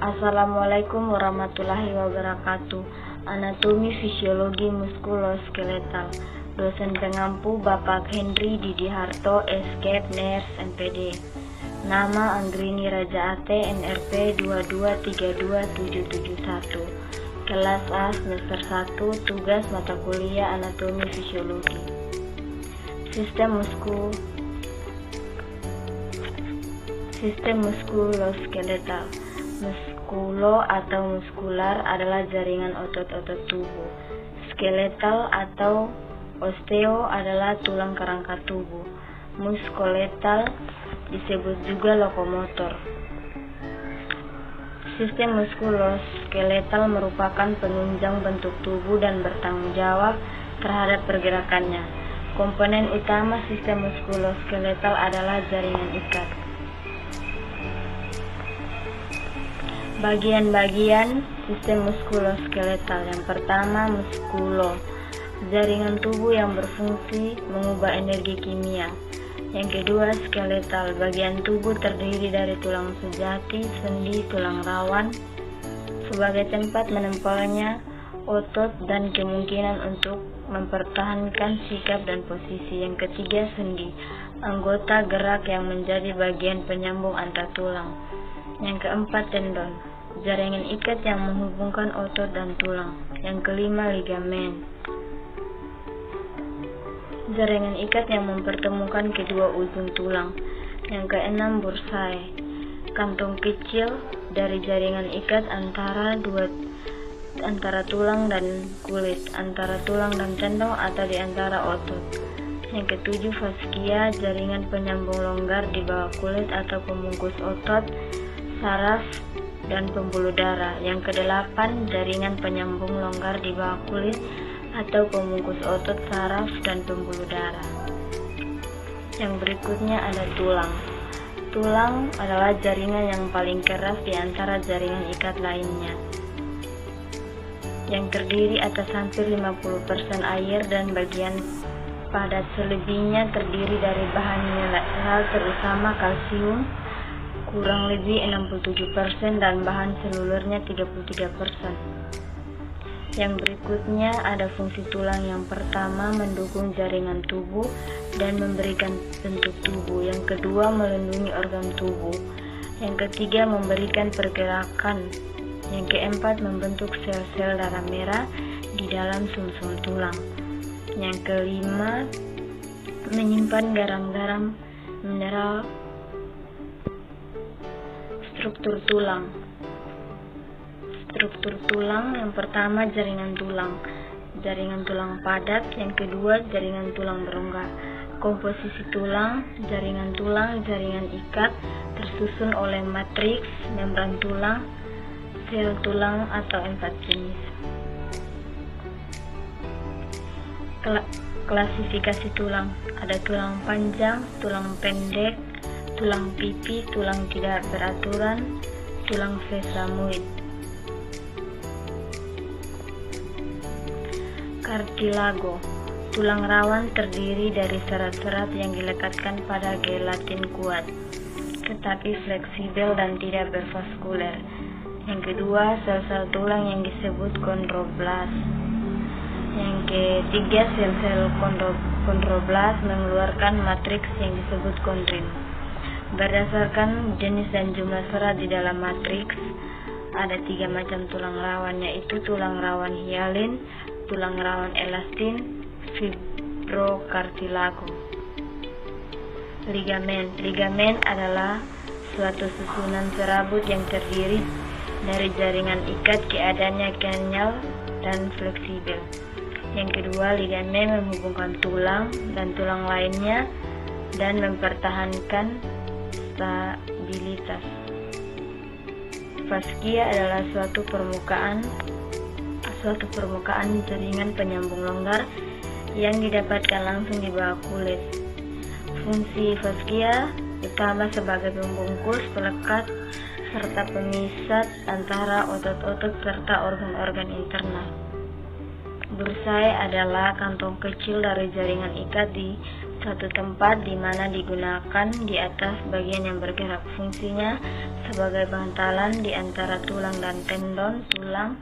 Assalamualaikum warahmatullahi wabarakatuh. Anatomi Fisiologi Muskuloskeletal. Dosen pengampu Bapak Henry Didi Harto, Escape Nurse MPD. Nama Anggrini Raja Ate, NRP 2232771. Kelas A semester 1, tugas mata kuliah Anatomi Fisiologi. Sistem muskuloskeletal. Muskulo atau muskular adalah jaringan otot-otot tubuh. Skeletal atau osteo adalah tulang kerangka tubuh. Muskoletal disebut juga lokomotor. Sistem muskuloskeletal merupakan penunjang bentuk tubuh dan bertanggung jawab terhadap pergerakannya. Komponen utama sistem muskuloskeletal adalah jaringan ikat. Bagian-bagian sistem muskuloskeletal. Yang pertama, muskulo, jaringan tubuh yang berfungsi mengubah energi kimia. Yang kedua, skeletal, bagian tubuh terdiri dari tulang sejati, sendi, tulang rawan sebagai tempat menempelnya otot dan kemungkinan untuk mempertahankan sikap dan posisi. Yang ketiga, sendi, anggota gerak yang menjadi bagian penyambung antar tulang. Yang keempat, tendon, jaringan ikat yang menghubungkan otot dan tulang. Yang kelima, ligamen, jaringan ikat yang mempertemukan kedua ujung tulang. Yang keenam, bursae, kantong kecil dari jaringan ikat antara tulang dan kulit, antara tulang dan tendon atau di antara otot. Yang ketujuh, faskia, jaringan penyambung longgar di bawah kulit atau pembungkus otot, saraf, dan pembuluh darah. Yang kedelapan, jaringan penyambung longgar di bawah kulit atau pembungkus otot, saraf, dan pembuluh darah. Yang berikutnya ada tulang. Tulang adalah jaringan yang paling keras di antara jaringan ikat lainnya, yang terdiri atas hampir 50% air dan bagian padat. Selebihnya terdiri dari bahan mineral terutama kalsium kurang lebih 67% dan bahan selulurnya 33%. Yang berikutnya ada fungsi tulang. Yang pertama, mendukung jaringan tubuh dan memberikan bentuk tubuh. Yang kedua, melindungi organ tubuh. Yang ketiga, memberikan pergerakan. Yang keempat, membentuk sel-sel darah merah di dalam sumsum tulang. Yang kelima, menyimpan garam-garam mineral. Struktur tulang. Struktur tulang, yang pertama, jaringan tulang padat. Yang kedua, jaringan tulang berongga. Komposisi tulang, jaringan ikat tersusun oleh matriks, membran tulang, sel tulang atau 4 jenis. Klasifikasi tulang, ada tulang panjang, tulang pendek, tulang pipi, tulang tidak beraturan, tulang sesamoid. Kartilago, tulang rawan terdiri dari serat-serat yang dilekatkan pada gelatin kuat, tetapi fleksibel dan tidak bervaskuler. Yang kedua, sel-sel tulang yang disebut kondroblast. Yang ketiga, sel-sel kondroblast mengeluarkan matriks yang disebut kondrin. Berdasarkan jenis dan jumlah serat di dalam matriks, ada 3 macam tulang rawan, yaitu tulang rawan hialin, tulang rawan elastin, fibrokartilago. Ligamen adalah suatu susunan serabut yang terdiri dari jaringan ikat, keadaannya kenyal dan fleksibel. Yang kedua, ligamen menghubungkan tulang dan tulang lainnya dan mempertahankan stabilitas. Faskia adalah suatu permukaan jaringan penyambung longgar yang didapatkan langsung di bawah kulit. Fungsi faskia utama sebagai pembungkus, pelekat, serta pemisat antara otot-otot serta organ-organ internal. Bursae adalah kantong kecil dari jaringan ikat di Satu tempat di mana digunakan di atas bagian yang bergerak. Fungsinya sebagai bantalan di antara tulang dan tendon, tulang,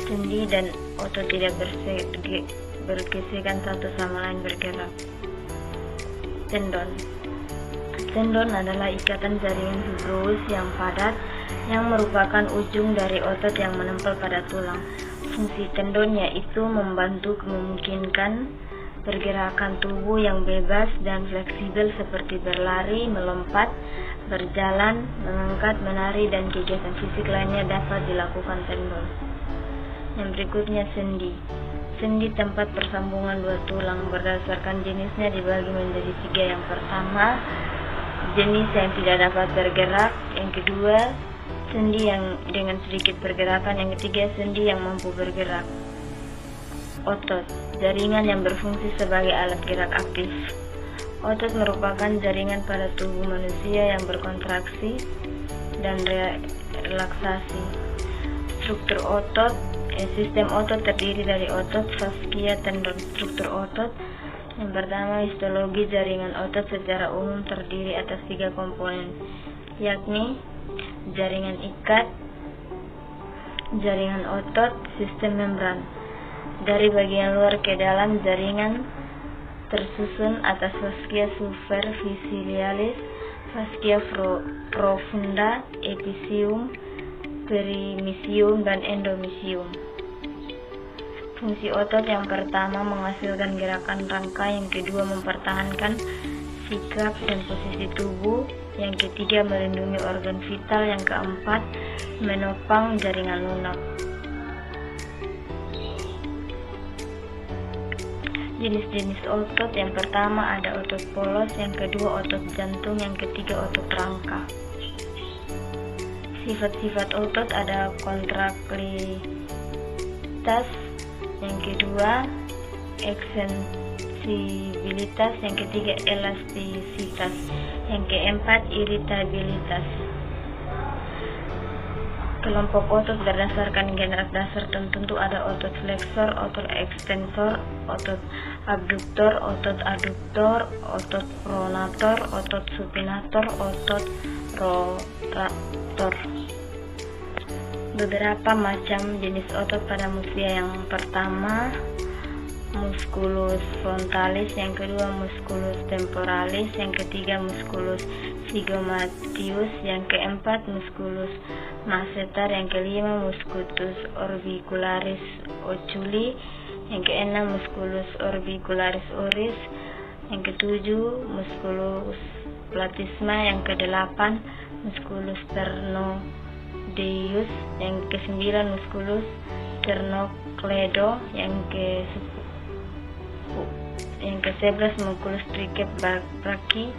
sendi, dan otot tidak bergesekan satu sama lain bergerak. Tendon. Tendon adalah ikatan jaringan fibrosus yang padat yang merupakan ujung dari otot yang menempel pada tulang. Fungsi tendon yaitu membantu memungkinkan pergerakan tubuh yang bebas dan fleksibel seperti berlari, melompat, berjalan, mengangkat, menari, dan kegiatan fisik lainnya dapat dilakukan tendon. Yang berikutnya sendi. Sendi tempat persambungan dua tulang. Berdasarkan jenisnya dibagi menjadi 3. Yang pertama, jenis yang tidak dapat bergerak. Yang kedua, sendi yang dengan sedikit pergerakan. Yang ketiga, sendi yang mampu bergerak. Otot, jaringan yang berfungsi sebagai alat gerak aktif. Otot merupakan jaringan pada tubuh manusia yang berkontraksi dan relaksasi. Struktur otot. Sistem otot terdiri dari otot, faskia, tendon. Struktur otot. Yang pertama, histologi jaringan otot secara umum terdiri atas 3 komponen, yakni jaringan ikat, jaringan otot, sistem membran. Dari bagian luar ke dalam, jaringan tersusun atas fascia superficialis, fascia profunda, epimysium, perimysium, dan endomysium. Fungsi otot yang pertama menghasilkan gerakan rangka, yang kedua mempertahankan sikap dan posisi tubuh, yang ketiga melindungi organ vital, yang keempat menopang jaringan lunak. Jenis-jenis otot. Yang pertama ada otot polos, yang kedua otot jantung, yang ketiga otot rangka. Sifat-sifat otot ada kontraktilitas, yang kedua ekstensibilitas, yang ketiga elastisitas, yang keempat iritabilitas. Kelompok otot berdasarkan generasi dasar tertentu ada otot flexor, otot ekstensor, otot abduktor, otot aduktor, otot pronator, otot supinator, otot rotator. Beberapa macam jenis otot pada manusia. Yang pertama, musculus frontalis, yang kedua musculus temporalis, yang ketiga musculus zygomatius, yang keempat musculus masseter, yang kelima musculus orbicularis oculi, yang keenam musculus orbicularis oris, yang ketujuh musculus platysma, yang kedelapan musculus sternocleidos, yang kesembilan musculus sternocleido, yang ke-11 musculus triceps brachii.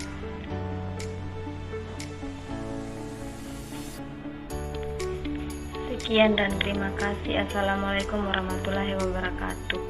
Sekian dan terima kasih. Assalamualaikum warahmatullahi wabarakatuh.